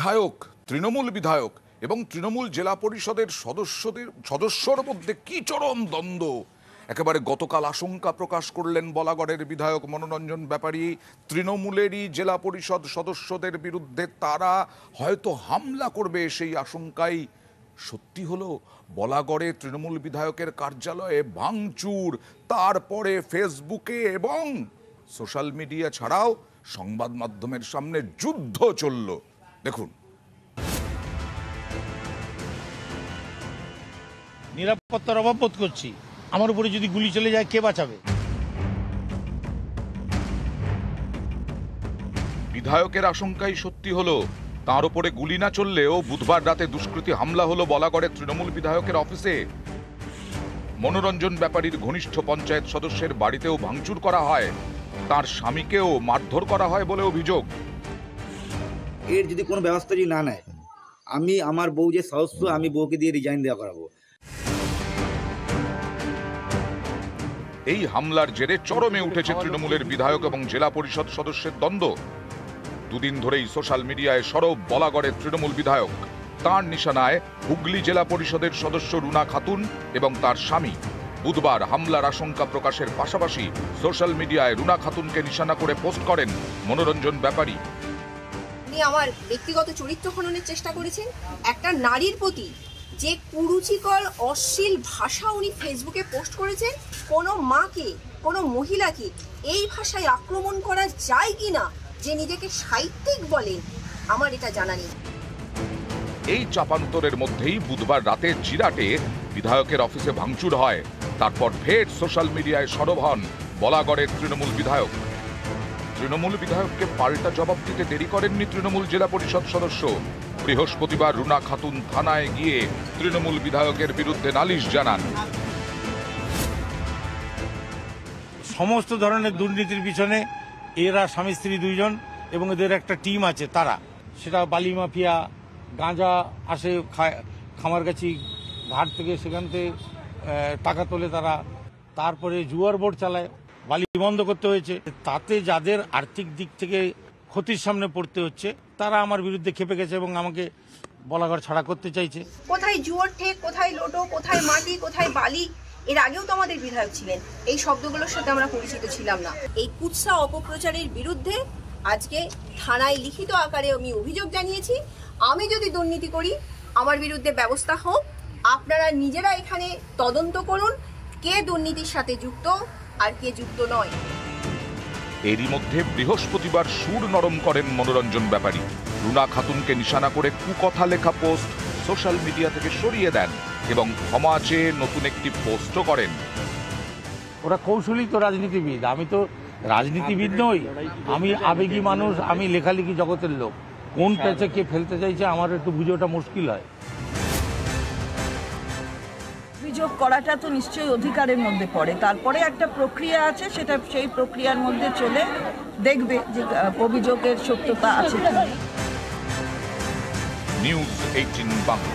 বিধায়ক, তৃণমূল বিধায়ক এবং তৃণমূল জেলা পরিষদের সদস্যর মধ্যে কি চরম দ্বন্দ্ব। একেবারে গতকাল আশঙ্কা প্রকাশ করলেন বলাগড়ের বিধায়ক মনোরঞ্জন ব্যাপারী। তৃণমূলেরই জেলা পরিষদ সদস্যদের বিরুদ্ধে তারা হয়তো হামলা করবে, সেই আশঙ্কাই সত্যি হলো। বলাগড়ে তৃণমূল বিধায়কের কার্যালয়ে ভাঙচুর, তারপরে ফেসবুকে এবং সোশ্যাল মিডিয়া ছাড়াও সংবাদ মাধ্যমের সামনে যুদ্ধ চলল। দেখুন। নিরাপত্তার অভাব বোধ করছি। আমার উপরে যদি গুলি চলে যায় কে বাঁচাবে? বিধায়কের আশঙ্কাই সত্যি হলো। তার উপরে গুলি না চললেও বুধবার রাতে দুষ্কৃতী হামলা হলো বলাগড়ের তৃণমূল বিধায়কের অফিসে। মনোরঞ্জন ব্যাপারীর ঘনিষ্ঠ পঞ্চায়েত সদস্যের বাড়িতেও ভাঙচুর করা হয়, তার স্বামীকেও মারধর করা হয় বলে অভিযোগ। এর যদি কোনো ব্যবস্থা যদি না নেয়, আমি আমার বউ যে সদস্য, আমি বউকে দিয়ে রিজাইন দেওয়া করাবো। এই হামলার জেরে চরমে উঠেছে তৃণমূলের বিধায়ক এবং জেলা পরিষদ সদস্যের দ্বন্দ্ব। দুদিন ধরেই সোশ্যাল মিডিয়ায় সরব বলাগড়ের তৃণমূল বিধায়ক। তার নিশানায় হুগলি জেলা পরিষদের সদস্য রুনা খাতুন এবং তার স্বামী। বুধবার হামলার আশঙ্কা প্রকাশের পাশাপাশি সোশ্যাল মিডিয়ায় রুনা খাতুনকে নিশানা করে পোস্ট করেন মনোরঞ্জন ব্যাপারী। আপনি আমার ব্যক্তিগত চরিত্র খননের চেষ্টা করেছেন। একটা নারীর প্রতি যে কুরুচিকর অশ্লীল ভাষা উনি ফেসবুকে পোস্ট করেছেন, কোনো মাকে, কোনো মহিলাকে এই ভাষায় আক্রমণ করা যায় কিনা, যে নিজেকে সাহিত্যিক বলেন, আমার এটা জানা নেই। এই চাপান্তরের মধ্যেই বুধবার রাতে জিরাটে বিধায়কের অফিসে ভাঙচুর হয়। তারপর ফের সোশ্যাল মিডিয়ায় সরব হন বলাগড়ের তৃণমূল বিধায়ক। তৃণমূল বিধায়ককে পাল্টা জবাব দিতে দেরি করেননি তৃণমূল জেলা পরিষদ সদস্য। বৃহস্পতিবার রুনা খাতুন থানায় গিয়ে তৃণমূল বিধায়কের বিরুদ্ধে নালিশ জানান। সমস্ত ধরনের দুর্নীতির পিছনে এরা স্বামী স্ত্রী দুইজন এবং এদের একটা টিম আছে, তারা সেটা বালি মাফিয়া, গাঁজা আসে খামারগাছি ঘাট থেকে, সেখান থেকে টাকা তোলে তারা, তারপরে জুয়ার বোর্ড চালায়। বালি বন্ধ করতে হয়েছে, তাতে যাদের আর্থিক দিক থেকে ক্ষতির সামনে পড়তে হচ্ছে তারা আমার বিরুদ্ধে খেপে গেছে এবং আমাকে বলাগড় ছাড়া করতে চাইছে। কোথায় জুয়ার ঠেক, কোথায় লোটো, কোথায় মাটি, কোথায় বালি। এর আগেও তো আমাদের বিধায়ক ছিলেন, এই শব্দগুলোর সাথে আমরা পরিচিত ছিলাম না। এই কুৎসা অপপ্রচারের বিরুদ্ধে আজকে থানায় লিখিত আকারে আমি অভিযোগ জানিয়েছি। আমি যদি দুর্নীতি করি, আমার বিরুদ্ধে ব্যবস্থা হোক। আপনারা নিজেরা এখানে তদন্ত করুন, কে দুর্নীতির সাথে যুক্ত আর কে যুক্ত নয়। এরই মধ্যে বৃহস্পতিবার সুর নরম করেন মনোরঞ্জন ব্যাপারী। রুনা খাতুনকে নিশানা করে কুকথা লেখা পোস্ট সোশ্যাল মিডিয়া থেকে সরিয়ে দেন এবং ক্ষমা চেয়ে নতুন একটি পোস্টও করেন। ওরা কৌশলী তো রাজনীতিবিদ, আমি তো রাজনীতিবিদ নই, আমি আবেগী মানুষ, আমি লেখালেখি জগতের লোক। কোন প্যাচে কে ফেলতে চাইছে আমার একটু বুঝে ওটা মুশকিল হয়। অভিযোগ করাটা তো নিশ্চয়ই অধিকারের মধ্যে পড়ে, তারপরে একটা প্রক্রিয়া আছে, সেটা সেই প্রক্রিয়ার মধ্যে চলে দেখবে যে অভিযোগের সত্যতা আছে। নিউজ 18 বাংলা।